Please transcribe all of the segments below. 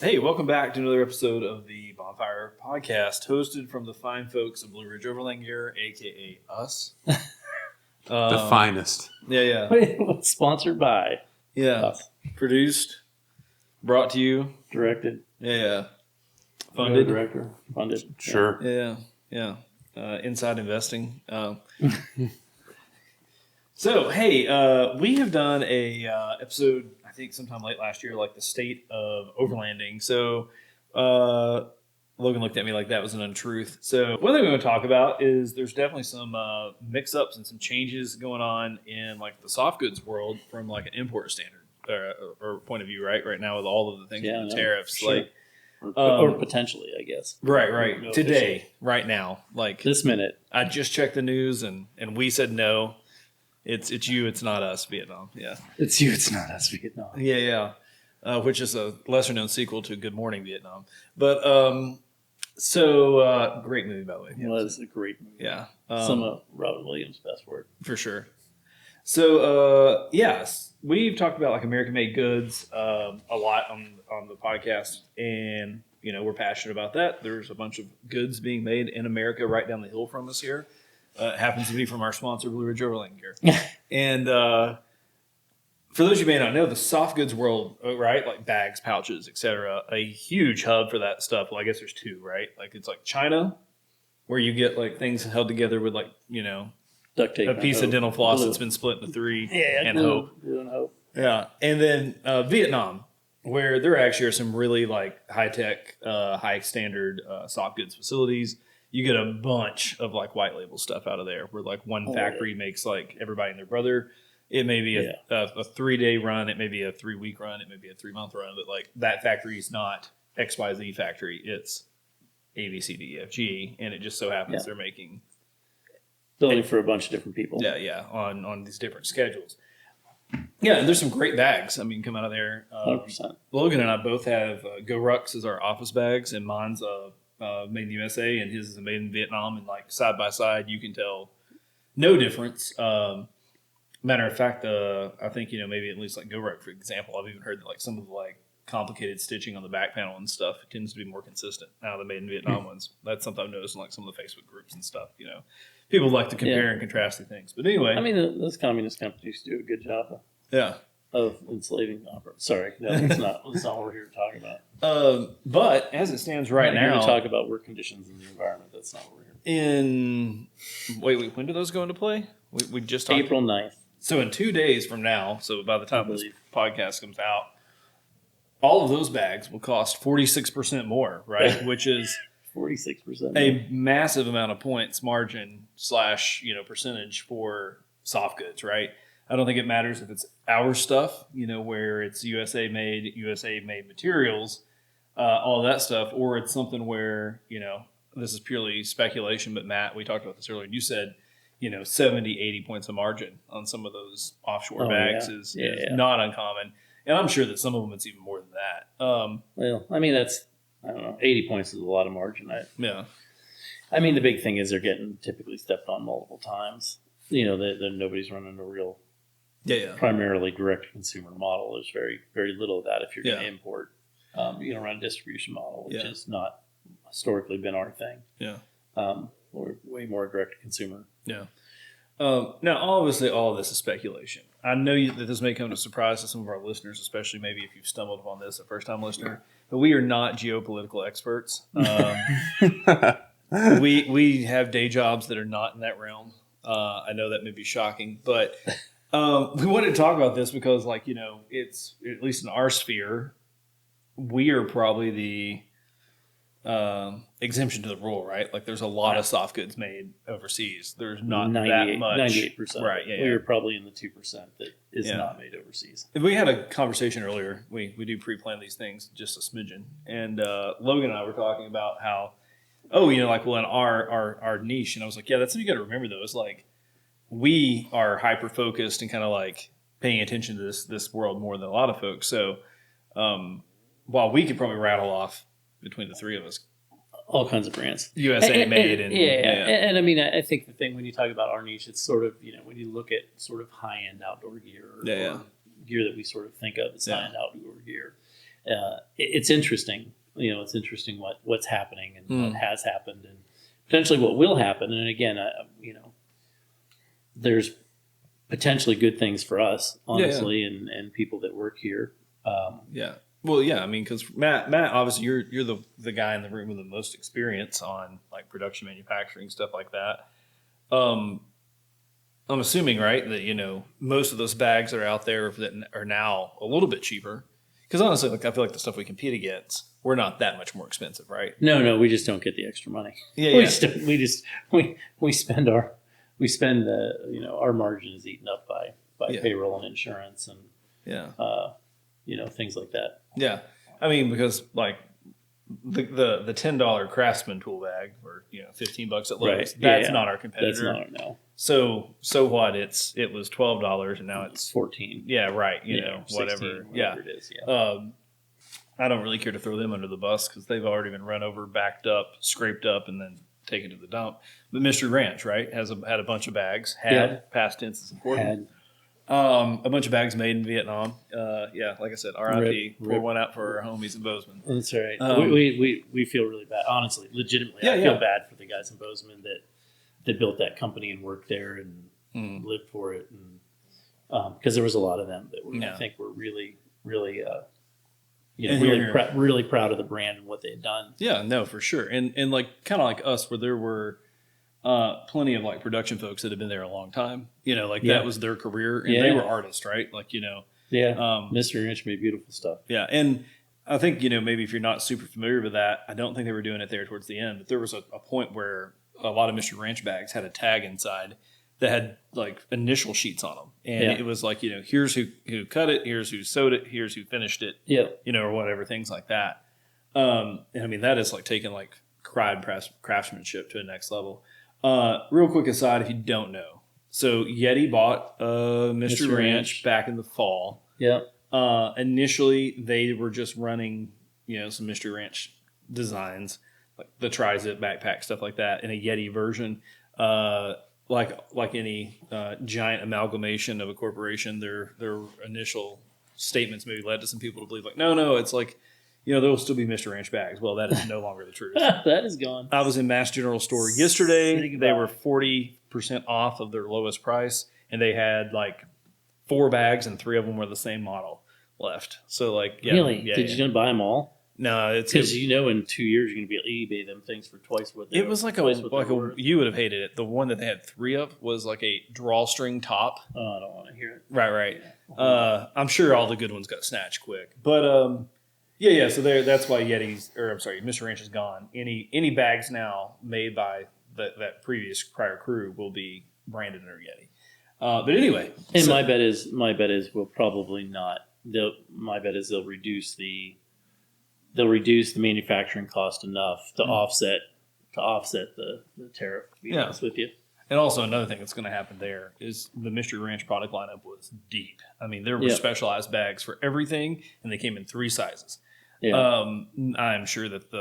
Hey, welcome back to another episode of the Bonfire Podcast, hosted from the fine folks of Blue Ridge Overland Gear, aka us. The finest. Yeah. Sponsored by us. Produced, brought to you, Directed. Yeah. Funded. Director. Funded. Sure. Yeah. Inside investing. So, hey, we have done a episode, I think sometime late last year, like the state of overlanding. So, Logan looked at me like that was an untruth. So, one thing we're going to talk about is there's definitely some mix-ups and some changes going on in like the soft goods world from like an import standard or point of view, right now with all of the things with the tariffs, sure. like. Or potentially, I guess. Right. Today, right now, like this minute. I just checked the news and we said no. It's you, it's not us, Vietnam. Yeah. It's you, it's not us, Vietnam. Yeah. Which is a lesser known sequel to Good Morning Vietnam. But great movie by the way. It was a great movie. Yeah. Some of Robin Williams' best work. For sure. So yes, we've talked about like American made goods a lot on the podcast, and you know, we're passionate about that. There's a bunch of goods being made in America right down the hill from us here. It happens to be from our sponsor, Blue Ridge Overland Gear. And for those you may not know, the soft goods world, right, like bags, pouches, etc., a huge hub for that stuff. Well, I guess there's two, right? Like it's like China, where you get like things held together with like, you know, duct tape, a piece of dental floss that's been split into three, and hope. Yeah, and then Vietnam, where there actually are some really like high tech, high standard soft goods facilities. You get a bunch of like white label stuff out of there, where like one factory makes like everybody and their brother. It may be a 3-day run, it may be a 3-week run, it may be a 3-month run, but like that factory is not XYZ factory. It's A, B, C, D, E, F, G, and it just so happens they're making building for a bunch of different people. Yeah, on these different schedules. Yeah, and there's some great bags. I mean, come out of there. 100%. Logan and I both have Go Rucks as our office bags, and mine's made in the USA, and his is made in Vietnam. And like side by side, you can tell no difference. Matter of fact, I think, you know, maybe at least like Go Ruck, for example, I've even heard that like some of the like complicated stitching on the back panel and stuff tends to be more consistent now than made in Vietnam ones. That's something I've noticed in like some of the Facebook groups and stuff. You know, people like to compare and contrast the things. But anyway, I mean, those communist companies do a good job of enslaving operators. Sorry, no, it's not. That's not what we're here to talk about. But as it stands right now, we're here to talk about work conditions in the environment. That's not what we're here. Wait, when do those go into play? We just talked April 9th. So in 2 days from now, so by the time this podcast comes out, all of those bags will cost 46% more, right? Which is 46%. A massive amount of points margin / percentage for soft goods, right? I don't think it matters if it's our stuff, you know, where it's USA made materials, all that stuff, or it's something where, you know, this is purely speculation, but Matt, we talked about this earlier, and you said, you know, 70, 80 points of margin on some of those offshore bags is not uncommon. And I'm sure that some of them it's even more than that. Well, I mean, that's, I don't know, 80 points is a lot of margin. I mean, the big thing is they're getting typically stepped on multiple times. You know, that nobody's running a real primarily direct-to-consumer model. There's very, very little of that if you're going to import. You're going to run a distribution model, which has not historically been our thing. We're way more direct-to-consumer. Yeah. Now, obviously, all of this is speculation. I know that this may come as a surprise to some of our listeners, especially maybe if you've stumbled upon this, a first-time listener. But we are not geopolitical experts. We have day jobs that are not in that realm. I know that may be shocking, but we wanted to talk about this because, like, you know, it's at least in our sphere, we are probably the exemption to the rule, right? Like there's a lot of soft goods made overseas. There's not that much. 98%. Right. Yeah. We're probably in the 2% that is not made overseas. We had a conversation earlier. We do pre-plan these things just a smidgen. And Logan and I were talking about how, in our niche. And I was like, that's something you got to remember though. Is like we are hyper-focused and kind of like paying attention to this world more than a lot of folks. So while we could probably rattle off between the three of us, all kinds of brands, USA made, and I mean, I think the thing when you talk about our niche, it's sort of, you know, when you look at sort of high end outdoor gear, or gear that we sort of think of as high end outdoor gear, it's interesting. It's interesting what's happening and what has happened and potentially what will happen. And again, there's potentially good things for us, honestly, and people that work here. Well, yeah, I mean, because Matt, obviously, you're the guy in the room with the most experience on like production, manufacturing, stuff like that. I'm assuming, right, that most of those bags that are out there that are now a little bit cheaper. Because honestly, like I feel like the stuff we compete against, we're not that much more expensive, right? No, we just don't get the extra money. We spend our our margin is eaten up by payroll and insurance and things like that. Yeah, I mean, because like the $10 Craftsman tool bag for $15 at Lowe's, that's not our competitor. That's not no. So what? It was $12 and now it's 14. Yeah, right. 16, whatever it is. I don't really care to throw them under the bus because they've already been run over, backed up, scraped up, and then taken to the dump. But Mystery Ranch, right, had a bunch of bags. Past tense is important. A bunch of bags made in Vietnam. Like I said, RIP. Pour one out for our homies in Bozeman. That's right. We feel really bad. Honestly, legitimately, I feel bad for the guys in Bozeman that built that company and worked there and lived for it. And because there was a lot of them that I think were really, really, really proud of the brand and what they had done. Yeah, no, for sure. And like kind of like us, where there were plenty of like production folks that had been there a long time. That was their career, and they were artists, right? Mystery Ranch made beautiful stuff. Yeah, and I think maybe if you're not super familiar with that, I don't think they were doing it there towards the end, but there was a point where a lot of Mystery Ranch bags had a tag inside that had like initial sheets on them, and it was like here's who cut it, here's who sewed it, here's who finished it, or whatever, things like that. And I mean that is like taking like craftsmanship to a next level. Real quick aside, if you don't know, so Yeti bought Mystery Ranch back in the fall. Yeah. Initially, they were just running some Mystery Ranch designs, like the Tri-Zip backpack, stuff like that, in a Yeti version. Like any giant amalgamation of a corporation, their initial statements maybe led to some people to believe like, no, it's like there will still be Mystery Ranch bags. Well, that is no longer the truth. That is gone. I was in Mass General Store yesterday. They were 40% off of their lowest price, and they had like 4 bags, and 3 of them were the same model left. So like, really, did you buy them all? No, it's because in 2 years you're going to be able to eBay them things for twice what they it was like you would have hated it. The one that they had 3 of was like a drawstring top. Oh, I don't want to hear it. Right. I'm sure all the good ones got snatched quick, but So that's why Mystery Ranch is gone. Any bags now made by that prior crew will be branded under Yeti. But anyway, and my bet is we'll probably not. My bet is they'll reduce the manufacturing cost enough to offset the tariff. To be honest with you. And also another thing that's going to happen there is the Mystery Ranch product lineup was deep. I mean, there were specialized bags for everything, and they came in 3 sizes. Yeah. I'm sure that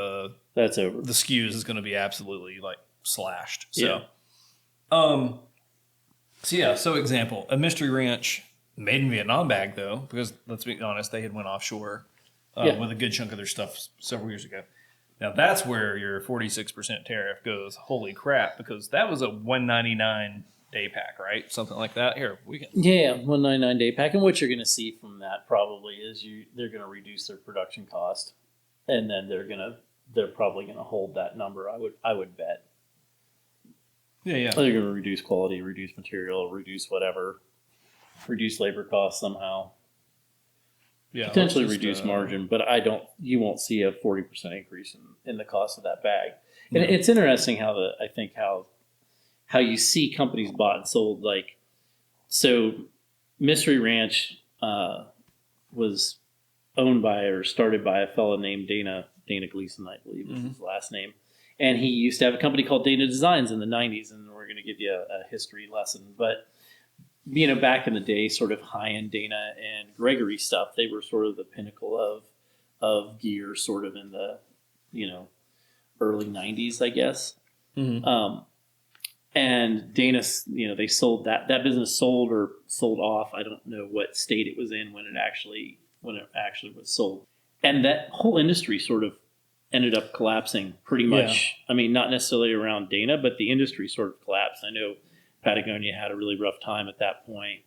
that's over. The SKUs is going to be absolutely like slashed. So, So example, a Mystery Ranch made in Vietnam bag though, because let's be honest, they had went offshore with a good chunk of their stuff several years ago. Now that's where your 46% tariff goes. Holy crap! Because that was a $199 day pack, right? Something like that. Here we can. Yeah, $199 day pack. And what you're going to see from that probably is they're going to reduce their production cost, and then they're probably going to hold that number. I would bet. Yeah. They're going to reduce quality, reduce material, reduce whatever, reduce labor costs somehow. Yeah, potentially reduce margin, but you won't see a 40% increase in the cost of that bag. And it's interesting how you see companies bought and sold. Like, so Mystery Ranch was owned by or started by a fellow named Dana Gleason, I believe is his last name. And he used to have a company called Dana Designs in the 90s, and we're going to give you a history lesson. But back in the day, sort of high-end Dana and Gregory stuff, they were sort of the pinnacle of gear, sort of in the early 90s, I guess. Mm-hmm. And Dana, they sold that business sold off. I don't know what state it was in when it actually was sold. and that whole industry sort of ended up collapsing pretty much. Yeah. I mean, not necessarily around Dana, but the industry sort of collapsed. I know Patagonia had a really rough time at that point.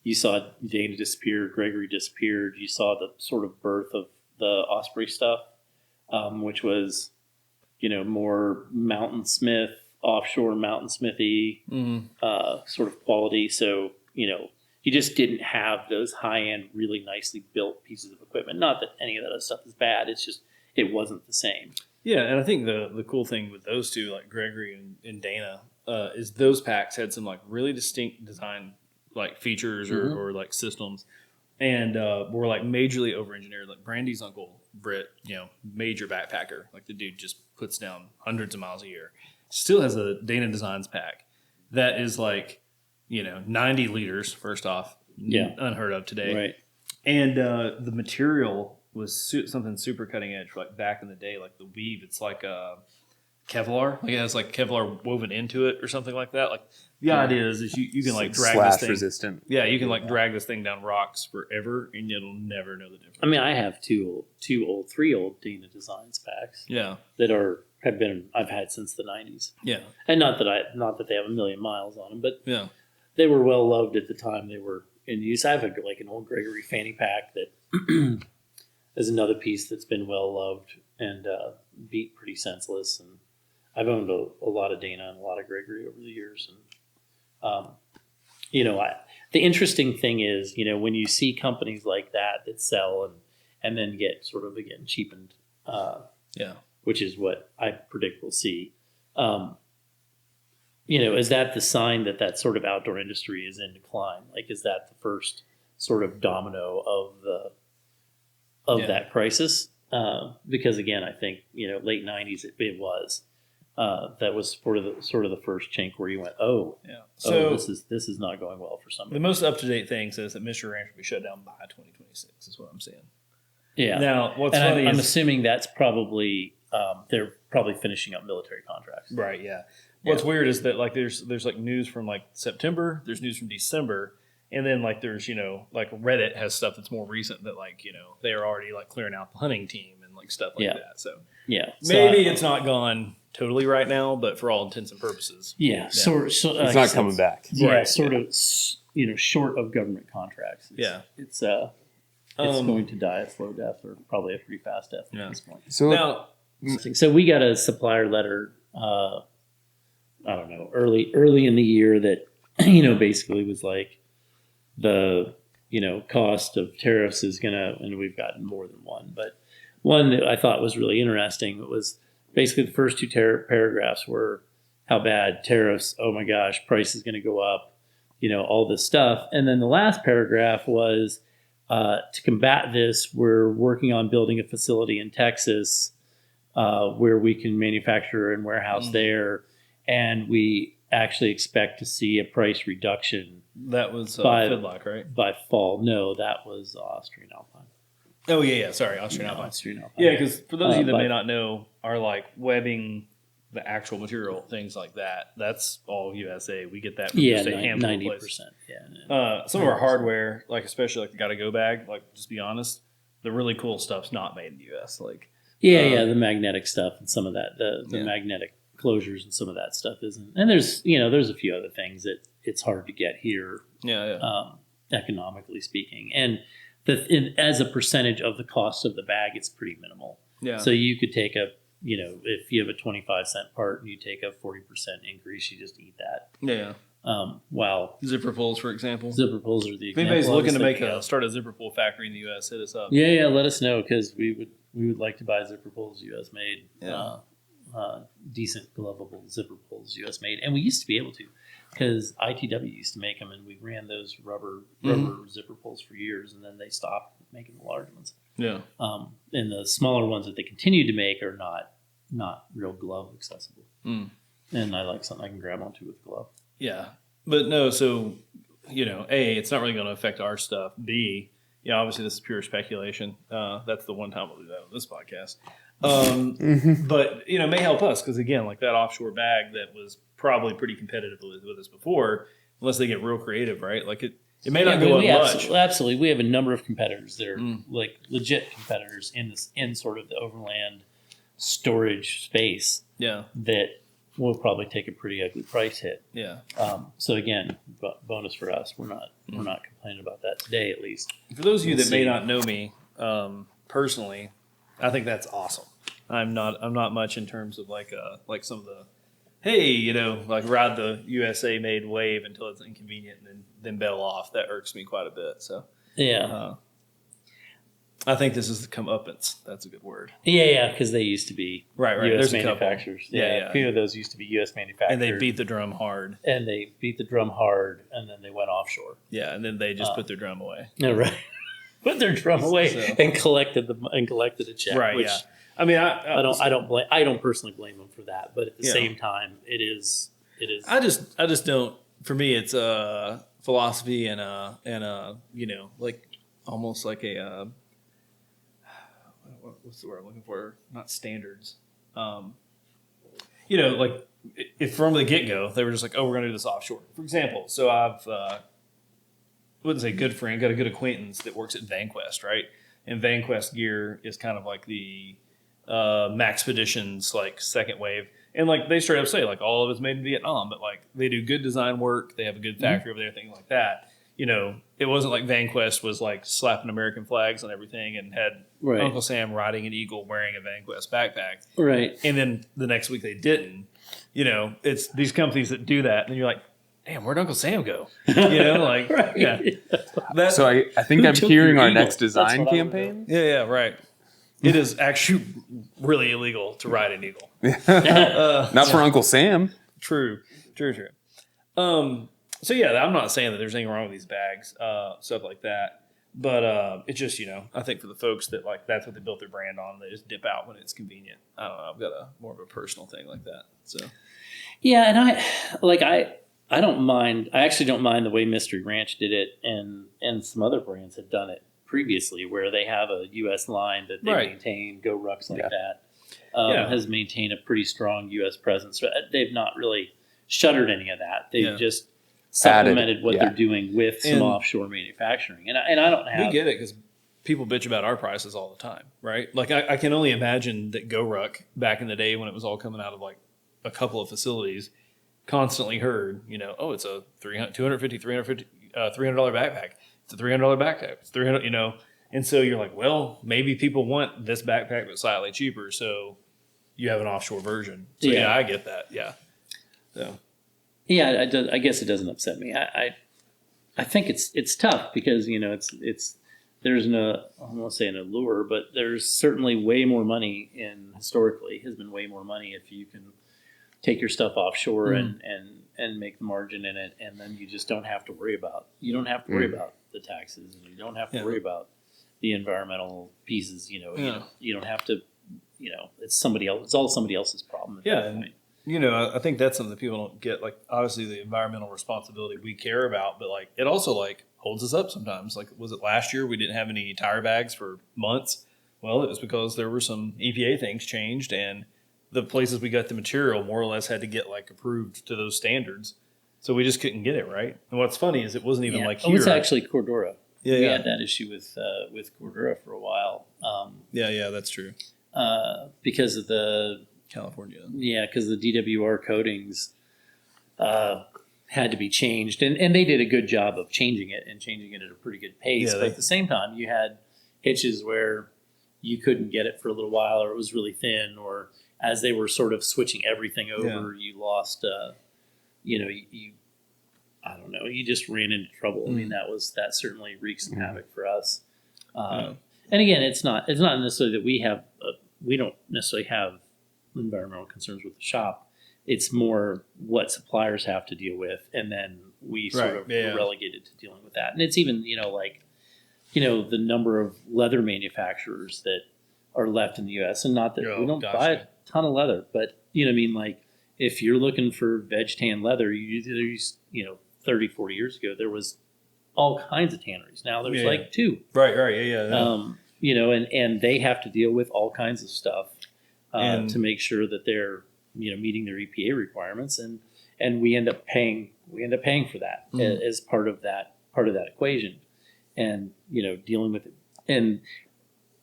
You saw Dana disappear, Gregory disappeared. You saw the sort of birth of the Osprey stuff, which was, more mountainsmith, offshore mountainsmithy sort of quality. So, you just didn't have those high-end, really nicely built pieces of equipment. Not that any of that other stuff is bad. It's just it wasn't the same. Yeah, and I think the cool thing with those two, like Gregory and Dana, is those packs had some like really distinct design like features or like systems, and were like majorly over-engineered. Like Brandy's uncle Britt, major backpacker. Like the dude just puts down hundreds of miles a year. Still has a Dana Designs pack that is like 90 liters, first off. Unheard of today. Right. And the material was something super cutting edge. Like back in the day, like the weave, it's like Kevlar. Like it has like Kevlar woven into it or something like that. Like the idea is you can like drag this thing. Resistant. Yeah, you can like drag this thing down rocks forever and you'll never know the difference. I mean, I have three old Dana Designs packs. Yeah. That I've had since the 90s. Yeah. And not that they have a million miles on them, but yeah. They were well loved at the time they were in use. I have an old Gregory fanny pack that is another piece that's been well loved and beat pretty senseless. And I've owned a lot of Dana and a lot of Gregory over the years. And the interesting thing is, when you see companies like that sell and then get sort of again cheapened, which is what I predict we'll see. Is that the sign that sort of outdoor industry is in decline? Like, is that the first sort of domino of that crisis? Because again, I think late 90s it was that was sort of the first chink where you went, so this is not going well for somebody. The most up to date thing says that Mr. Ranch will be shut down by 2026. Is what I'm saying. Yeah. Now, what's funny I'm assuming that's probably they're probably finishing up military contracts. Right. Yeah. What's weird is that like there's like news from like September, there's news from December, and then like there's like Reddit has stuff that's more recent that like they are already like clearing out the hunting team and like stuff like that. So maybe it's not gone totally right now, but for all intents and purposes, So it's not coming back. Yeah, right. Sort of short of government contracts. It's going to die a slow death or probably a pretty fast death at this point. So So we got a supplier letter. I don't know, early in the year that, basically was like the, cost of tariffs is and we've gotten more than one, but one that I thought was really interesting was basically the first two paragraphs were how bad tariffs, oh my gosh, price is going to go up, all this stuff. And then the last paragraph was to combat this, we're working on building a facility in Texas where we can manufacture and warehouse there. And we actually expect to see a price reduction. That was Fidlock, right? By fall. No, that was Austrian Alpine. Oh, yeah. Sorry, Austrian Alpine. Yeah, because for those of you that may not know, are like webbing, the actual material, things like that, that's all USA. We get that from just a handful 90%. of places. Some of our hardware, like especially like the Gotta Go bag, like just be honest, the really cool stuff's not made in the US. Like the magnetic stuff and some of that, the magnetic closures and some of that stuff isn't. And there's a few other things that it's hard to get here. Economically speaking, and as a percentage of the cost of the bag, it's pretty minimal. So you could take if you have a 25-cent part and you take a 40% increase, you just eat that. While zipper pulls, for example. Zipper pulls are the example. If anybody's looking to start a zipper pull factory in the U.S., hit us up. Let us know because we would like to buy zipper pulls U.S. made. Decent glovable zipper pulls U.S. made, and we used to be able to because ITW used to make them, and we ran those rubber zipper pulls for years, and then they stopped making the large ones. And the smaller ones that they continue to make are not real glove accessible. And I like something I can grab onto with a glove. But no, so A, it's not really going to affect our stuff. B, obviously this is pure speculation. That's the one time we'll do that on this podcast. But may help us because again, like that offshore bag that was probably pretty competitive with us before, unless they get real creative, right? Like It may not go up much. Absolutely. We have a number of competitors that are like legit competitors in sort of the overland storage space. Yeah. That will probably take a pretty ugly price hit. Yeah. So again, bonus for us. We're not complaining about that today, at least. For those of you that may not know me personally, I think that's awesome. I'm not much in terms of like some of the, hey, like ride the USA made wave until it's inconvenient and then bail off. That irks me quite a bit. So yeah. I think this is the comeuppance. That's a good word. Yeah, because they used to be right. U.S. There's manufacturers. Yeah. A few of those used to be U.S. manufacturers. And they beat the drum hard. And then they went offshore. Yeah, and then they just put their drum away. No, right. Put their drum away and collected a check. Right. Which, yeah. I mean, I don't personally blame them for that, but at the same time, it is. I just don't. For me, it's a philosophy and like almost like a. What's the word I'm looking for? Not standards. Like if from the get go they were just like, oh, we're going to do this offshore. For example, so I've wouldn't say good friend, got a good acquaintance that works at VanQuest, right? And VanQuest gear is kind of like the Maxpedition's like second wave, and like they straight up say like all of it's made in Vietnam, but like they do good design work, they have a good factory over there, things like that. It wasn't like VanQuest was like slapping American flags on everything and had Uncle Sam riding an eagle wearing a VanQuest backpack. Right. And then the next week they didn't. It's these companies that do that, and you're like, damn, where'd Uncle Sam go? Like, right. Yeah. So I think I'm hearing our next design campaign. Yeah, right. It is actually really illegal to ride an eagle. Not for Uncle Sam. True. So yeah, I'm not saying that there's anything wrong with these bags, stuff like that. But it's just, I think for the folks that like that's what they built their brand on, they just dip out when it's convenient. I don't know. I've got more of a personal thing like that. So yeah, and I don't mind. I actually don't mind the way Mystery Ranch did it, and some other brands have done it previously, where they have a U.S. line that they maintain. Go Rucks like that has maintained a pretty strong U.S. presence. They've not really shuttered any of that. They've just supplemented what they're doing with some offshore manufacturing. And I don't have... We get it because people bitch about our prices all the time, right? Like I can only imagine that GoRuck back in the day when it was all coming out of like a couple of facilities constantly heard, oh, it's a $300 backpack. It's a $300 backpack. It's $300, and so you're like, well, maybe people want this backpack but slightly cheaper, so you have an offshore version. So I get that. Yeah. So. Yeah, I guess it doesn't upset me. I think it's tough because there's I won't say an allure, but there's certainly way more money historically has been way more money if you can take your stuff offshore and make the margin in it, and then you just don't have to worry about the taxes, and you don't have to worry about the environmental pieces. You don't have to. It's somebody else. It's all somebody else's problem. I think that's something that people don't get. Like, obviously, the environmental responsibility we care about, but like it also like holds us up sometimes. Like, was it last year we didn't have any tire bags for months? Well, it was because there were some EPA things changed, and the places we got the material more or less had to get like approved to those standards. So we just couldn't get it right. And what's funny is it wasn't even like here. It was actually Cordura. Yeah, we had that issue with Cordura for a while. Yeah, that's true. Because of the California. Yeah, because the DWR coatings had to be changed, and they did a good job of changing it at a pretty good pace. But at the same time, you had hitches where you couldn't get it for a little while, or it was really thin, or as they were sort of switching everything over, you lost. I don't know. You just ran into trouble. I mean, that certainly wreaked some havoc for us. And again, it's not necessarily that we don't necessarily have environmental concerns with the shop. It's more what suppliers have to deal with, and then we sort of relegated to dealing with that. And it's even the number of leather manufacturers that are left in the U.S. and not that we don't buy a ton of leather, but like if you're looking for veg tan leather, you 30, 40 years ago there was all kinds of tanneries. Now there's like two. Right. And they have to deal with all kinds of stuff. To make sure that they're meeting their EPA requirements, and we end up paying for that as part of that part of that equation, and dealing with it. And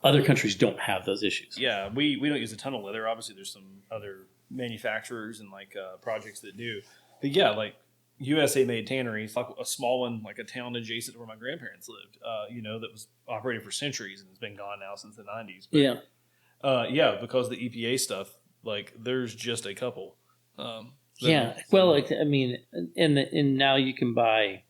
other countries don't have those issues. Yeah, we don't use a ton of leather. Obviously, there's some other manufacturers and like projects that do. But yeah, like USA made tanneries, like a small one, like a town adjacent to where my grandparents lived. That was operating for centuries and it's been gone now since the 90s. But, yeah, because the EPA stuff, like there's just a couple. Well, and now you can buy.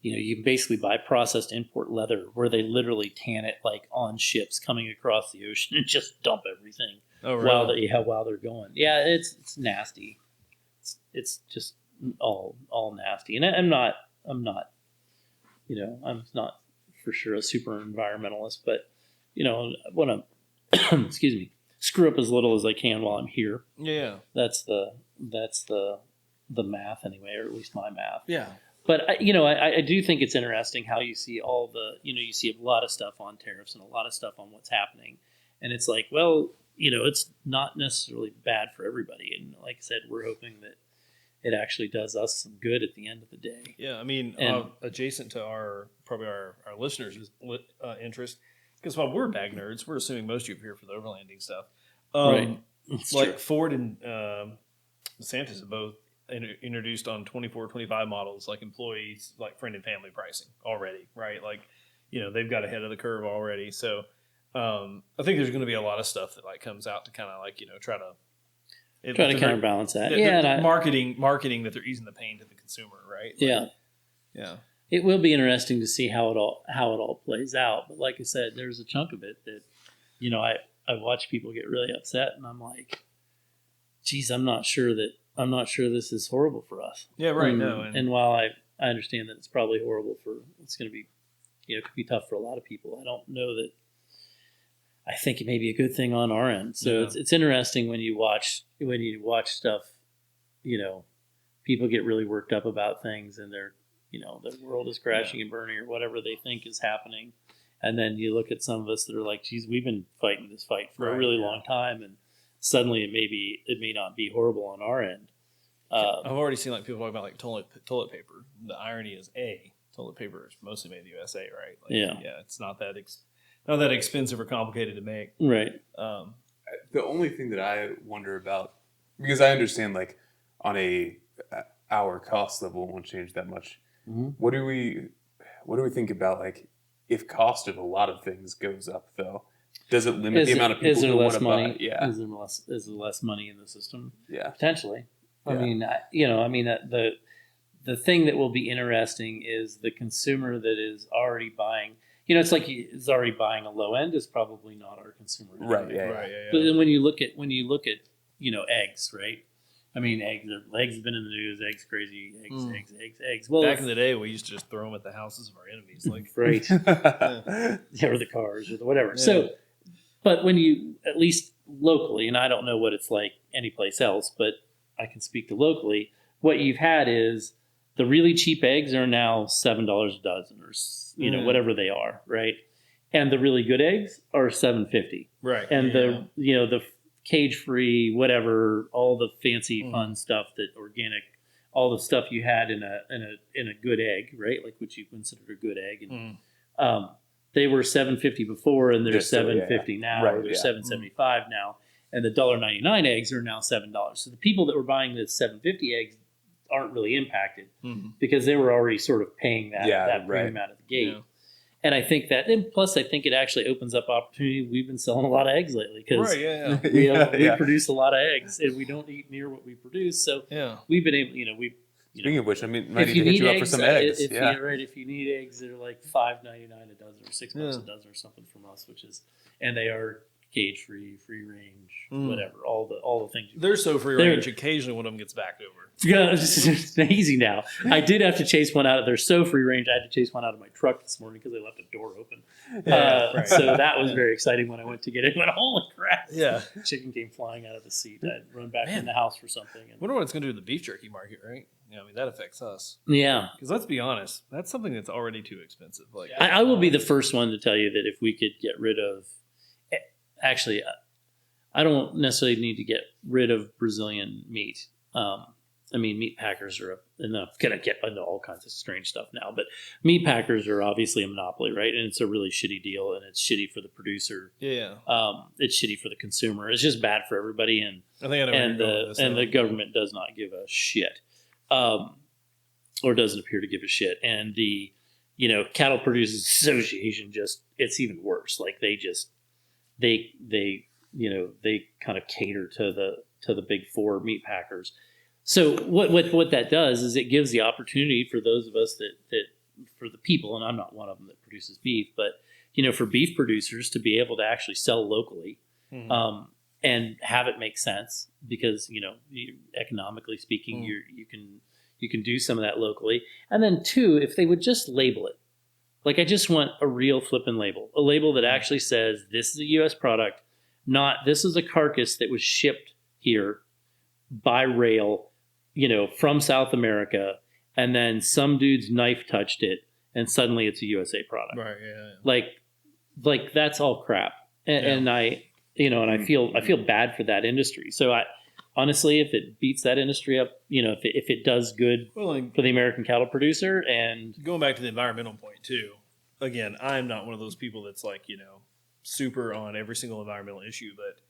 You can basically buy processed import leather where they literally tan it like on ships coming across the ocean and just dump everything while they're going. Yeah, it's nasty. It's just all nasty. And I'm not for sure a super environmentalist, but I want to excuse me, screw up as little as I can while I'm here. Yeah, that's the math anyway, or at least my math. Yeah. But I do think it's interesting how you see all the you see a lot of stuff on tariffs and a lot of stuff on what's happening, and it's like, well, it's not necessarily bad for everybody. And like I said, we're hoping that it actually does us some good at the end of the day. Yeah, I mean, adjacent to our listeners' interest, because while we're bag nerds, we're assuming most of you are here for the overlanding stuff. Right. That's like true. Ford and DeSantis have both introduced on 24, 25 models, like employees, like friend and family pricing already, right? Like, they've got ahead of the curve already. So I think there's going to be a lot of stuff that like comes out to kind of like, try to counterbalance that. Marketing that they're easing the pain to the consumer, right? Like, yeah. It will be interesting to see how it all plays out. But like I said, there's a chunk of it that, I watch people get really upset, and I'm like, geez, I'm not sure this is horrible for us. Yeah, right. And while I understand that it's probably horrible it's going to be, it could be tough for a lot of people. I don't know that. I think it may be a good thing on our end. So it's interesting when you watch stuff. People get really worked up about things, and the world is crashing and burning, or whatever they think is happening. And then you look at some of us that are like, geez, we've been fighting this fight for a really long time, and suddenly it may not be horrible on our end. I've already seen like people talk about like toilet paper. The irony is, toilet paper is mostly made in the USA, right? Like, it's not that expensive or complicated to make. Right. The only thing that I wonder about, because I understand like on our cost level won't change that much. Mm-hmm. What do we think about like if cost of a lot of things goes up though? Does it limit the amount of people who want to buy? Yeah. Is there less money in the system? Yeah. Potentially. Yeah. The thing that will be interesting is the consumer that is already buying. It's like is already buying a low end is probably not our consumer. Right. Yeah. But then when you look at eggs, right? I mean, eggs have been in the news. Eggs crazy. Eggs. Well, back in the day, we used to just throw them at the houses of our enemies, like right, or the cars or the whatever. Yeah. So, but when you at least locally, and I don't know what it's like anyplace else, but I can speak to locally. What you've had is the really cheap eggs are now $7 a dozen, or whatever they are, right? And the really good eggs are $7.50, right? And the cage-free, whatever, all the fancy fun stuff that organic, all the stuff you had in a good egg, right? Like what you consider a good egg, and they were $7.50 before, and they're $7.50 now, or they're $7.75 now, and the $1.99 eggs are now $7. So the people that were buying the $7.50 eggs aren't really impacted because they were already sort of paying that premium out of the gate. Yeah. And I think that, and plus I think it actually opens up opportunity. We've been selling a lot of eggs lately because we produce a lot of eggs, and we don't eat near what we produce. So we've been able, Speaking of which, I mean, might need to hit you up for some eggs. If you need eggs, they're like $5.99 a dozen or $6 a dozen or something from us, and they are cage free, free range, whatever. All the things. They're so free range. Occasionally, one of them gets backed over. Yeah, it's easy now. I did have to chase one out of. They're so free range. I had to chase one out of my truck this morning because they left a door open. So that was very exciting when I went to get it. I went, holy crap! Yeah, chicken came flying out of the seat. I'd run back in the house for something. I wonder what it's going to do to the beef jerky market, right? Yeah, I mean that affects us. Yeah, because let's be honest, that's something that's already too expensive. Like, I will be the first one to tell you that if we could get rid of, actually, I don't necessarily need to get rid of Brazilian meat. I mean, meat packers are, and I'm going to get into all kinds of strange stuff now, but meat packers are obviously a monopoly, right? And it's a really shitty deal, and it's shitty for the producer. Yeah. It's shitty for the consumer. It's just bad for everybody, and I think I know the government does not give a shit, or doesn't appear to give a shit. And the, Cattle Producers Association it's even worse. Like they kind of cater to the big four meat packers. So what that does is it gives the opportunity for those of us that for the people, and I'm not one of them that produces beef, but for beef producers to be able to actually sell locally, and have it make sense because economically speaking, you can do some of that locally. And then two, if they would just label it, like I just want a real flipping label, a label that actually says this is a U.S. product, not this is a carcass that was shipped here by rail, from South America, and then some dude's knife touched it, and suddenly it's a USA product. Right. Yeah. Like that's all crap. And I, and I feel bad for that industry. So I honestly, if it beats that industry up, if it does good for the American cattle producer, and going back to the environmental point too. Again, I'm not one of those people that's like super on every single environmental issue, but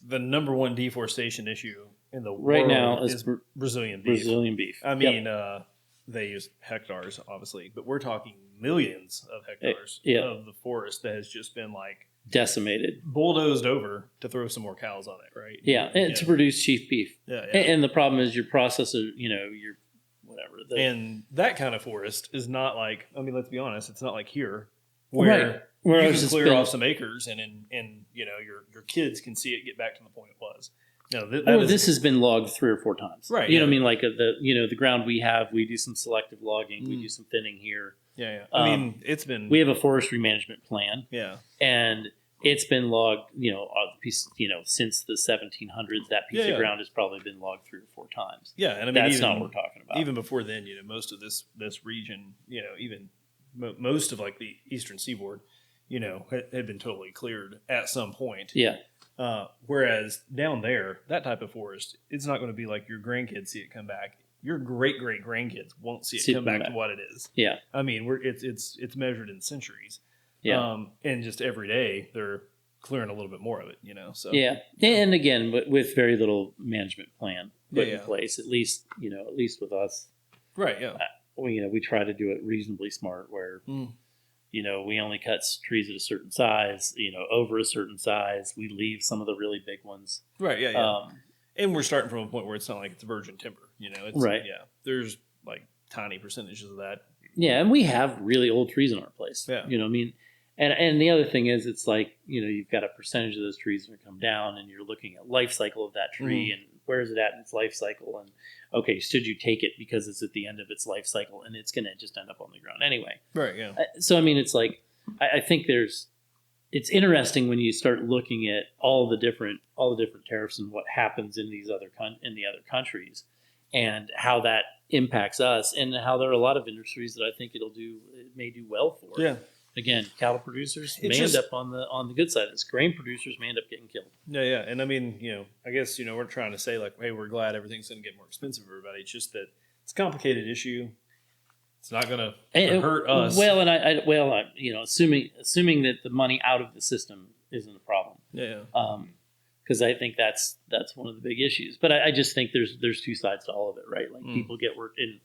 the number one deforestation issue in the right world now is Brazilian beef. I mean, they use hectares, obviously, but we're talking millions of hectares of the forest that has just been like decimated, bulldozed over to throw some more cows on it, right? Yeah, and to produce cheap beef. Yeah. And the problem is your processor, your whatever. And that kind of forest is not like, I mean, let's be honest, it's not like here where you can clear off some acres and your kids can see it get back to the point it was. No, this has been logged 3 or 4 times. Right. You know what I mean? Like the ground we do some selective logging, we do some thinning here. Yeah. I mean, we have a forestry management plan. Yeah. And it's been logged, since the 1700s. That piece of ground has probably been logged 3 or 4 times. Yeah, and I mean that's not what we're talking about. Even before then, most of this region, even most of like the eastern seaboard, had been totally cleared at some point. Yeah. Whereas down there, that type of forest, it's not going to be like your grandkids see it come back. Your great grandkids won't see it come back to what it is. Yeah. I mean, it's measured in centuries. Yeah. And just every day they're clearing a little bit more of it, So yeah. And again, with very little management plan put in place, at least with us. Right. Yeah. We try to do it reasonably smart where, we only cut trees at a certain size, over a certain size. We leave some of the really big ones. Right. Yeah. And we're starting from a point where it's not like it's virgin timber, It's, right. Yeah. There's like tiny percentages of that. Yeah. And we have really old trees in our place. Yeah. You know what I mean? And the other thing is, it's like, you've got a percentage of those trees that come down, and you're looking at life cycle of that tree and where is it at in its life cycle? And okay, should you take it because it's at the end of its life cycle and it's going to just end up on the ground anyway? Right. Yeah. So, I mean, it's like, I think it's interesting when you start looking at all the different tariffs and what happens in these other countries and how that impacts us, and how there are a lot of industries that I think it may do well for. Yeah. Again, cattle producers may end up on the good side of this. Grain producers may end up getting killed. Yeah. And I mean, I guess, we're trying to say like, hey, we're glad everything's going to get more expensive for everybody. It's just that it's a complicated issue. It's not going to hurt us. Well, and assuming that the money out of the system isn't a problem. Yeah. Because I think that's one of the big issues. But I just think there's 2 sides to all of it, right? Like people get worked in.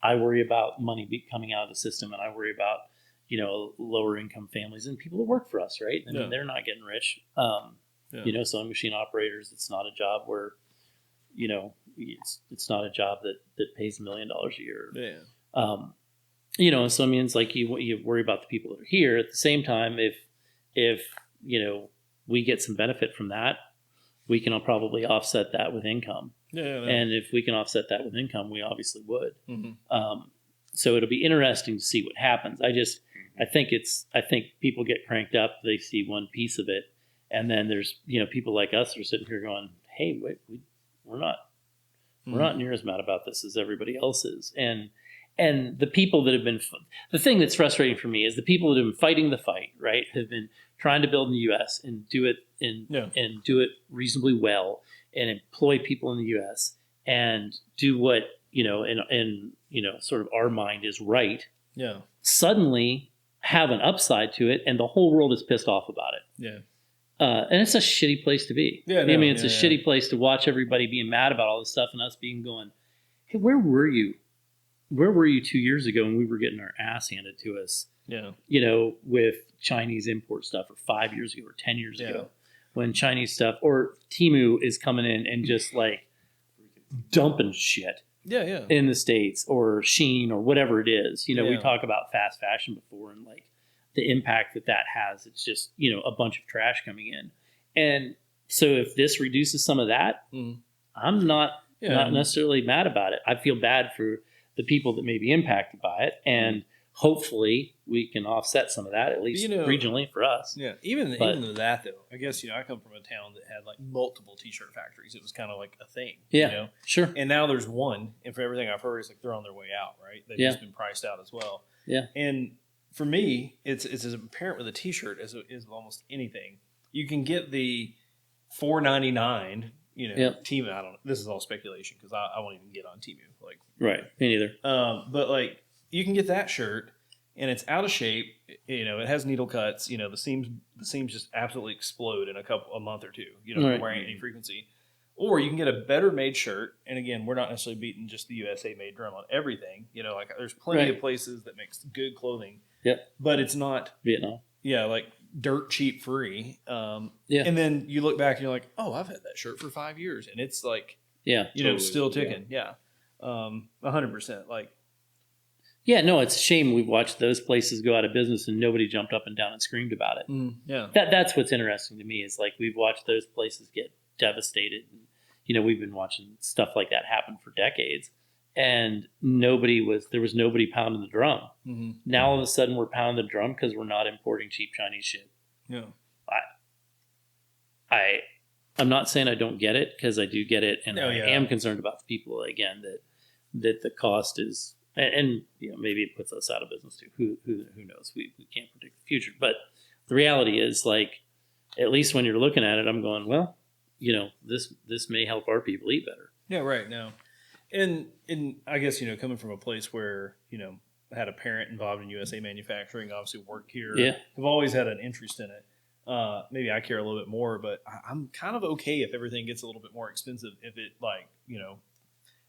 I worry about money coming out of the system, and I worry about lower income families and people that work for us, right? I mean, they're not getting rich. Sewing machine operators, it's not a job where, it's not a job that pays $1 million a year. Yeah. So I mean, it's like you worry about the people that are here. At the same time, if we get some benefit from that, we can probably offset that with income. Yeah. And if we can offset that with income, we obviously would. Mm-hmm. So it'll be interesting to see what happens. I think people get cranked up. They see one piece of it, and then there's people like us who are sitting here going, "Hey, wait, we're not near as mad about this as everybody else is." And the people that have been the thing that's frustrating for me is the people that have been fighting the fight, right, have been trying to build in the U.S. and do it and do it reasonably well and employ people in the U.S. and do what, in sort of our mind is right, Yeah. suddenly have an upside to it, and the whole world is pissed off about it. Yeah. And it's a shitty place to be. Yeah, I mean, it's a shitty place to watch everybody being mad about all this stuff and us going, hey, where were you? Where were you 2 years ago when we were getting our ass handed to us? Yeah. With Chinese import stuff, or 5 years ago, or 10 years ago, when Chinese stuff or Temu is coming in and just like dumping shit. Yeah. In the States, or Sheen, or whatever it is. We Yeah. talk about fast fashion before, and like the impact that has. It's just, a bunch of trash coming in. And so if this reduces some of that, I'm not necessarily mad about it. I feel bad for the people that may be impacted by it. And hopefully we can offset some of that, at least regionally for us. Yeah. Even with that, though, I guess, I come from a town that had like multiple t-shirt factories. It was kind of like a thing. Yeah. Sure. And now there's one. And for everything I've heard, it's like they're on their way out, right? They've just been priced out as well. Yeah. And for me, it's as apparent with a t-shirt as almost anything. You can get the $4.99, Temu. I don't know. This is all speculation because I won't even get on Temu. Like, right. Me neither. But like, you can get that shirt and it's out of shape. It has needle cuts. The seams just absolutely explode in a month or two. Right. Wearing any frequency. Or you can get a better made shirt. And again, we're not necessarily beating just the USA made drum on everything. Like there's plenty of places that makes good clothing. Yep. But it's not Vietnam. Yeah, like dirt cheap free. And then you look back and you're like, oh, I've had that shirt for 5 years, and it's like, totally. Still ticking. Yeah, 100%. Like, yeah, no, it's a shame we've watched those places go out of business and nobody jumped up and down and screamed about it. Yeah, that's what's interesting to me is like we've watched those places get devastated. And, we've been watching stuff like that happen for decades. And there was nobody pounding the drum. Mm-hmm. Now all of a sudden we're pounding the drum because we're not importing cheap Chinese shit. Yeah. I'm not saying I don't get it, because I do get it. And I am concerned about the people, again, that the cost is, and maybe it puts us out of business too. Who knows? We can't predict the future. But the reality is, like, at least when you're looking at it, I'm going, well, this may help our people eat better. Yeah, right. No. And I guess, coming from a place where, I had a parent involved in USA manufacturing, obviously worked here. Yeah. I've always had an interest in it. Maybe I care a little bit more, but I'm kind of okay if everything gets a little bit more expensive, if it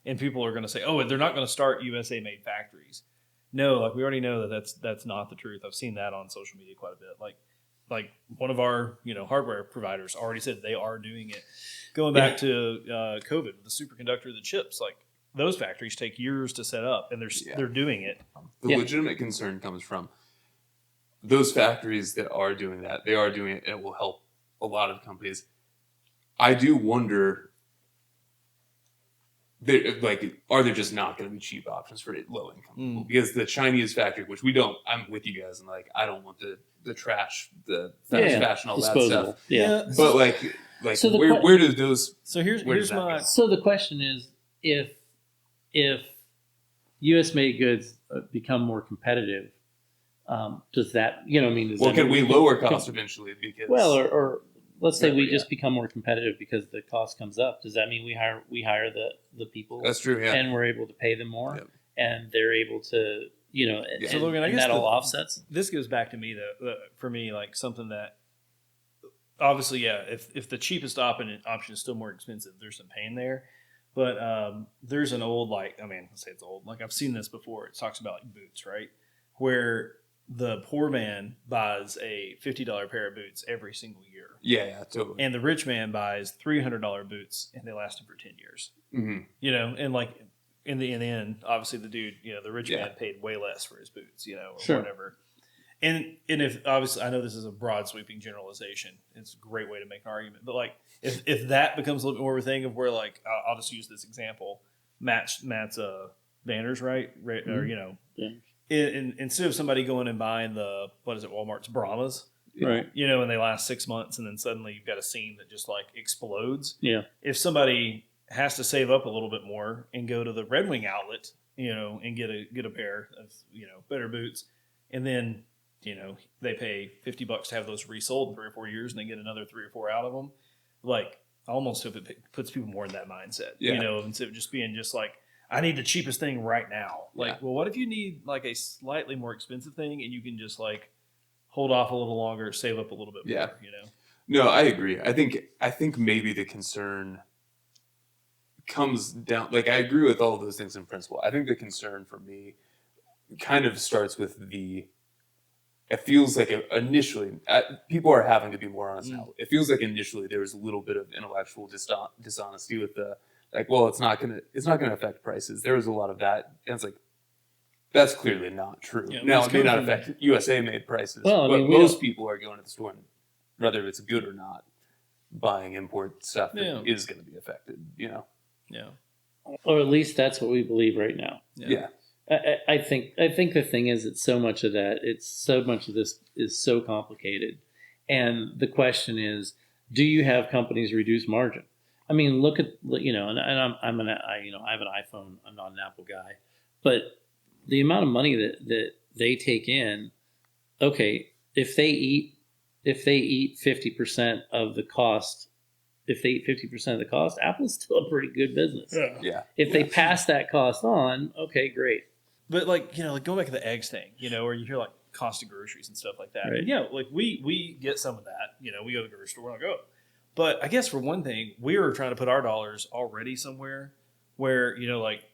and people are going to say, oh, they're not going to start USA made factories. No, like we already know that's not the truth. I've seen that on social media quite a bit. Like one of our, hardware providers already said they are doing it. Going back to COVID with the superconductor, the chips, like those factories take years to set up, and they're doing it. The legitimate concern comes from those factories that are doing that. They are doing it, and it will help a lot of companies. I do wonder, are there just not going to be cheap options for low income people? Because the Chinese factory, which we don't, I'm with you guys, and like I don't want the trash, the fast fashion, all disposable. that stuff. Yeah. But So where do those? So here's my. So the question is, if U.S. made goods become more competitive, does that can we lower costs eventually? Because or let's say we just become more competitive because the cost comes up. Does that mean we hire the people? That's true. Yeah. And we're able to pay them more, and they're able to and, so Logan, I guess that all offsets. This goes back to me though. For me, like something that obviously, if the cheapest option is still more expensive, there's some pain there. But there's an old, let's say it's old. Like I've seen this before. It talks about like boots, right? Where the poor man buys a $50 pair of boots every single year. Yeah, totally. And the rich man buys $300 boots, and they last him for 10 years. Mm-hmm. And like in the end, obviously the dude, the rich man paid way less for his boots, or whatever. And if obviously, I know this is a broad sweeping generalization. It's a great way to make an argument, but like if that becomes a little bit more of a thing of where like I'll just use this example, Matt's banners, right? Or instead of somebody going and buying Walmart's Brahmas, right? And they last 6 months, and then suddenly you've got a scene that just like explodes. Yeah. If somebody has to save up a little bit more and go to the Red Wing outlet, and get a pair of better boots, and then they pay $50 to have those resold in 3 or 4 years, and they get another 3 or 4 out of them. Like I almost hope it puts people more in that mindset. Yeah. You know, instead of just being just like, I need the cheapest thing right now. Like, well, what if you need like a slightly more expensive thing and you can just like hold off a little longer, save up a little bit more, you know? No, I agree. I think maybe the concern comes down, like I agree with all of those things in principle. I think the concern for me kind of starts with it feels like initially people are having to be more honest now. It feels like initially there was a little bit of intellectual dishonesty with the like, well, it's not gonna affect prices. There was a lot of that, and it's like that's clearly not true. Yeah, now it may not affect USA made prices, Well, but most people are going to the store, and whether it's good or not, buying import stuff is going to be affected. You know. Yeah. Or at least that's what we believe right now. Yeah. I think the thing is that so much of this is so complicated, and the question is, do you have companies reduce margin? I mean, look at and I have an iPhone. I'm not an Apple guy, but the amount of money that they take in, okay, if they eat 50% of the cost. If they eat 50% of the cost, Apple's still a pretty good business. Yeah. If they pass that cost on, okay, great. But like going back to the eggs thing, where you hear like cost of groceries and stuff like that. Right. And, like we get some of that. We go to the grocery store, we're like, oh. But I guess for one thing, we were trying to put our dollars already somewhere where like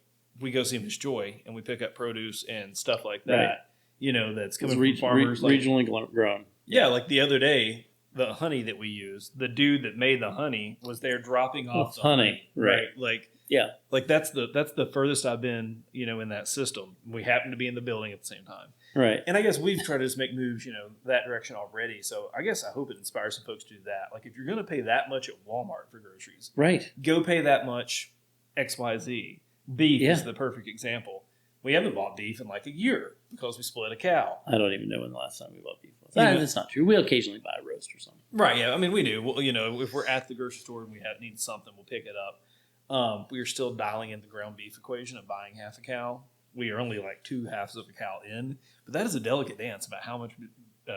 we go see Miss Joy and we pick up produce and stuff like that. Right. That's coming from farmers, regionally grown. Yeah, like the other day, the honey that we use, the dude that made the honey was there dropping off the honey. Right. Like, yeah. Like that's the furthest I've been, in that system. We happen to be in the building at the same time. Right. And I guess we've tried to just make moves, that direction already. So I guess I hope it inspires some folks to do that. Like if you're going to pay that much at Walmart for groceries, right, go pay that much XYZ. Beef is the perfect example. We haven't bought beef in like a year because we split a cow. I don't even know when the last time we bought beef was. That's not true. We occasionally buy a roast or something. Right, yeah. I mean, we do. Well, if we're at the grocery store and we need something, we'll pick it up. We are still dialing in the ground beef equation of buying half a cow. We are only like 2 halves of a cow in. But that is a delicate dance about how much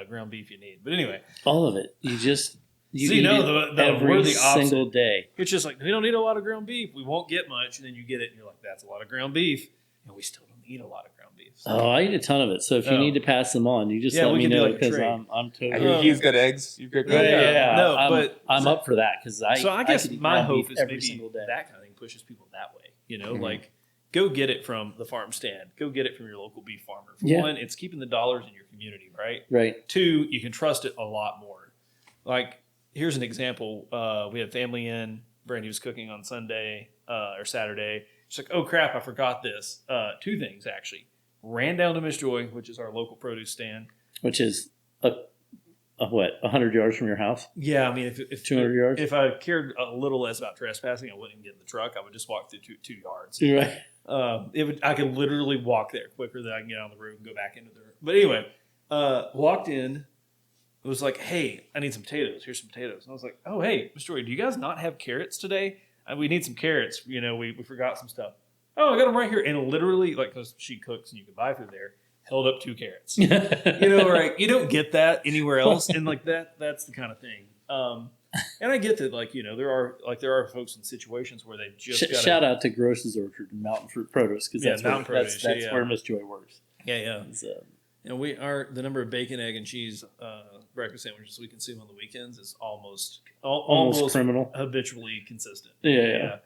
ground beef you need. But anyway. All of it. You just... we're the opposite. Single day. It's just like, we don't need a lot of ground beef. We won't get much. And then you get it and you're like, that's a lot of ground beef. And we still don't eat a lot of ground beef. So. Oh, I eat a ton of it. So if you need to pass them on, you just let me know because I'm totally... He's got eggs. You've got yeah. No, but I'm up for that because I guess my hope is every maybe single day. that kind of thing pushes people that way. Like go get it from the farm stand. Go get it from your local beef farmer. For one, it's keeping the dollars in your community, right? Right. 2, you can trust it a lot more. Like here's an example. We had family in. Brandy was cooking on Sunday or Saturday. She's like, oh, crap, I forgot this. 2 things, actually. Ran down to Miss Joy, which is our local produce stand. Which is, 100 yards from your house? Yeah, I mean, if 200 yards? If I cared a little less about trespassing, I wouldn't even get in the truck. I would just walk through 2 yards. Right. I could literally walk there quicker than I can get on the road and go back into the room. But anyway, walked in. It was like, hey, I need some potatoes. Here's some potatoes. And I was like, oh, hey, Miss Joy, do you guys not have carrots today? We need some carrots. We forgot some stuff. Oh, I got them right here. And literally, like, because she cooks and you can buy through there, held up 2 carrots. Right? You don't get that anywhere else. And like that's the kind of thing. And I get that, like, there are folks in situations where they just shout out to Gross's Orchard and Mountain Fruit Produce because that's where Miss Joy works. Yeah. The number of bacon, egg, and cheese breakfast sandwiches we consume on the weekends is almost criminal, habitually consistent. Yeah.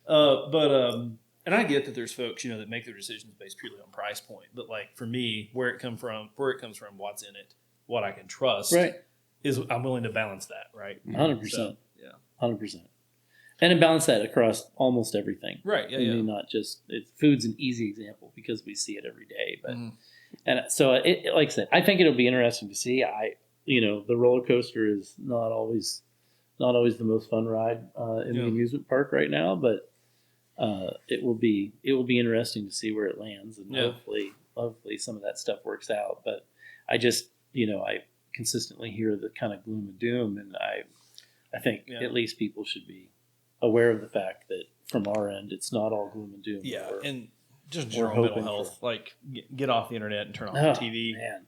And I get that there's folks that make their decisions based purely on price point. But like for me, where it comes from, what's in it, what I can trust, right, is I'm willing to balance that, right? 100%. So, yeah, 100%. And to balance that across almost everything, right? Yeah, I mean, not just food's an easy example because we see it every day, but. And so, like I said, I think it'll be interesting to see. The roller coaster is not always the most fun ride in the amusement park right now, but it will be interesting to see where it lands, and hopefully some of that stuff works out. But I just I consistently hear the kind of gloom and doom, and I think at least people should be aware of the fact that from our end, it's not all gloom and doom. Yeah, and just general mental health, like get off the internet and turn off the TV. Man.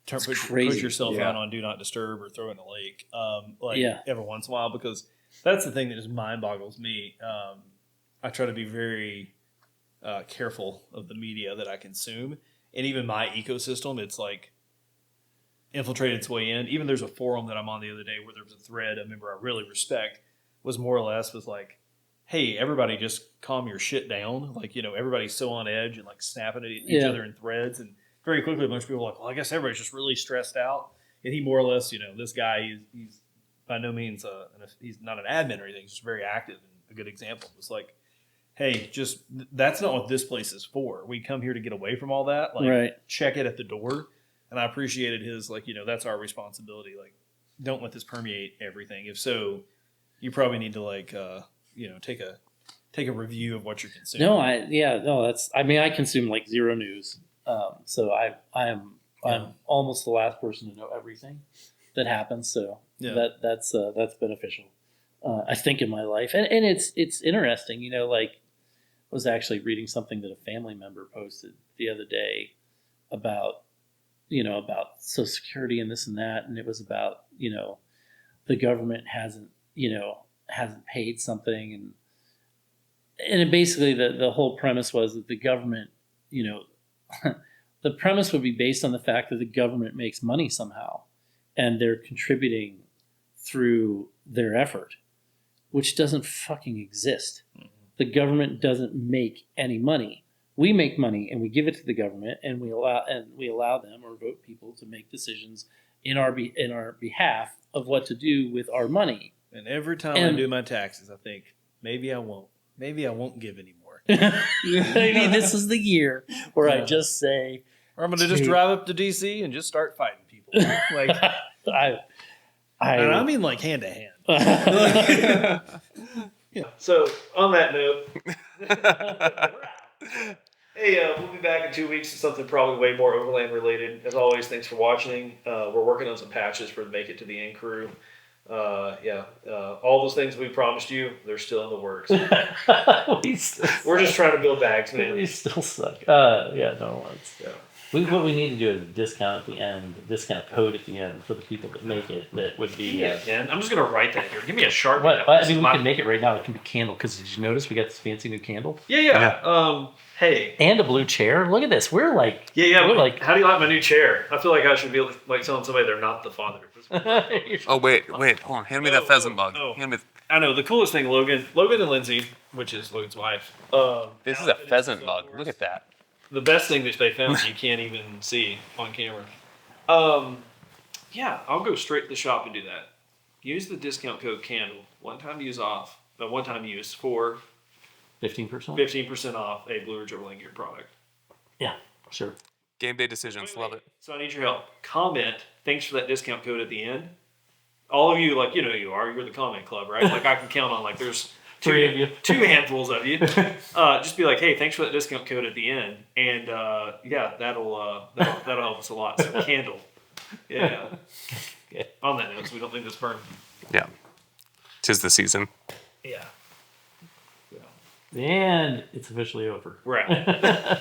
put yourself Yeah. out on do not disturb or throw in the lake, Yeah. every once in a while, because that's the thing that just mind boggles me. I try to be very careful of the media that I consume, and even my ecosystem. It's like infiltrated its way in. Even there's a forum that I'm on the other day where there was a thread a member I really respect was more or less was like, hey, everybody just calm your shit down. Like, everybody's so on edge and like snapping at each other in threads. And very quickly, a bunch of people were like, well, I guess everybody's just really stressed out. And he more or less, this guy, he's by no means, he's not an admin or anything. He's just very active and a good example. It's like, hey, just that's not what this place is for. We come here to get away from all that. Like, check it at the door. And I appreciated his, like, that's our responsibility. Like, don't let this permeate everything. If so, you probably need to like, take a review of what you're consuming. I consume like zero news. So I'm almost the last person to know everything that happens. So that's beneficial. I think in my life, and it's interesting. Like I was actually reading something that a family member posted the other day about Social Security and this and that, and it was about the government hasn't paid something, and basically the whole premise was that the government, the premise would be based on the fact that the government makes money somehow, and they're contributing through their effort, which doesn't fucking exist. Mm-hmm. The government doesn't make any money. We make money and we give it to the government, and we allow them or vote people to make decisions in our behalf of what to do with our money. And every time I do my taxes, I think maybe I won't give anymore. Maybe this is the year where I just say, or I'm going to just drive up to DC and just start fighting people. Like and I mean like hand to hand. Yeah. So on that note, hey, we'll be back in 2 weeks with something probably way more Overland related. As always, thanks for watching. We're working on some patches for the Make It to the End crew. All those things we promised you, they're still in the works. We're just trying to build bags, man. We still suck. What we need to do is a discount at the end, a discount code at the end for the people that make it. That would be. Man. I'm just gonna write that here. Give me a Sharpie. We can make it right now. It can be candle, because did you notice we got this fancy new candle? Yeah. Hey. And a blue chair. Look at this. We're like. We're like. How do you like my new chair? I feel like I should be like telling somebody they're not the father. Oh wait, hold on. Hand me that pheasant bug. I know the coolest thing, Logan and Lindsay, which is Logan's wife. This is a pheasant bug. Look at that. The best thing that they found you can't even see on camera. I'll go straight to the shop and do that. Use the discount code CANDLE. One time use for 15% off a Blue Ridge Overland gear product. Yeah, sure. Game day decisions. Love it. So I need your help. Comment. Thanks for that discount code at the end. All of you, like, you know who you are. You're the comment club, right? Like, I can count on, like, there's three of you. Two handfuls of you. Just be like, hey, thanks for that discount code at the end. And, that'll help us a lot. So, candle. Yeah. On that note, so we don't think this burn. Yeah. 'Tis the season. Yeah. And it's officially over. Right.